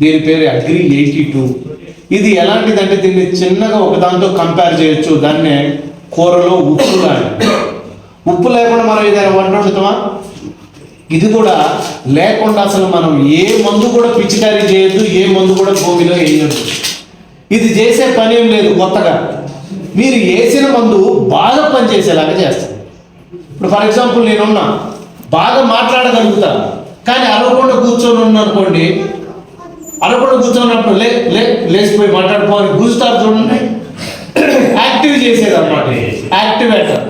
దీని పేరు అగ్రి 82. ఇది ఎలాంటిదంటే దీన్ని చిన్నగా ఒకదాంతో కంపేర్ చేయొచ్చు. దాన్నే కూరలో ఉప్పు కానీ, ఉప్పు లేకుండా మనం ఏదైనా వంట వండుతామా? ఇది కూడా లేకుండా అసలు మనం ఏ మందు కూడా పిచికారీ చేయొద్దు, ఏ మందు కూడా భూమిలో వేయద్దు. ఇది చేసే పని ఏం లేదు కొత్తగా. మీరు వేసిన మందు బాగా పనిచేసేలాగా చేస్తుంది. ఇప్పుడు ఫర్ ఎగ్జాంపుల్ నేనున్నా, బాగా మాట్లాడగలుగుతా, కానీ అరవకుండా కూర్చొని ఉన్నా అనుకోండి, అరవకుండా కూర్చోన్నప్పుడు లేచిపోయి మాట్లాడుకోవాలి గుంజుతారు చూడండి, యాక్టివ్ చేసేది అన్నమాట, యాక్టివేటర్.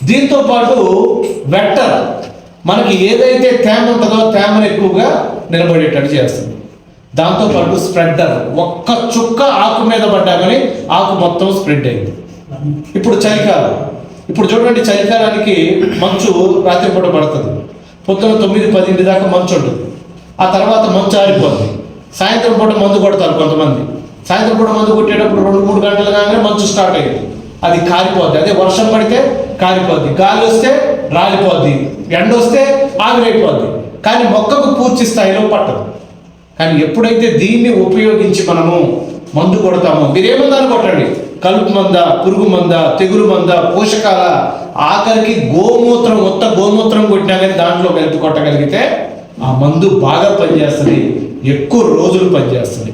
దీంతో పాటు వెక్టర్, మనకి ఏదైతే తేమ ఉంటుందో తేమను ఎక్కువగా నిలబడేటట్టు చేస్తుంది. దాంతోపాటు స్ప్రెడ్డర్, ఒక్క చుక్క ఆకు మీద పడ్డా కానీ ఆకు మొత్తం స్ప్రెడ్ అయింది. ఇప్పుడు చలికాలం, ఇప్పుడు చూడండి, చలికాలానికి మంచు రాత్రిపూట పడుతుంది. పొద్దున 9-10 దాకా మంచు ఉంటుంది. ఆ తర్వాత మంచు ఆరిపోతుంది. సాయంత్రం పూట మందు కొడతారు కొంతమంది. సాయంత్రం పూట మందు కొట్టేటప్పుడు 2-3 గంటలు కాగానే మంచు స్టార్ట్ అయ్యింది. అది కారిపోద్ది. అదే వర్షం పడితే కారిపోద్ది, గాలి వస్తే రాలిపోద్ది, ఎండ వస్తే ఆవిరైపోద్ది. కానీ మొక్కకు పూర్తి స్థాయిలో పట్టదు. కానీ ఎప్పుడైతే దీన్ని ఉపయోగించి మనము మందు కొడతామో, మీరేమందాన్ని కొట్టండి, కలుపు మంద, పురుగు మంద, తెగులు మంద, పోషకాల, ఆఖరికి గోమూత్రం, మొత్తం గోమూత్రం కొట్టినా కానీ దాంట్లో కలిపి కొట్టగలిగితే ఆ మందు బాగా పనిచేస్తుంది, ఎక్కువ రోజులు పనిచేస్తుంది.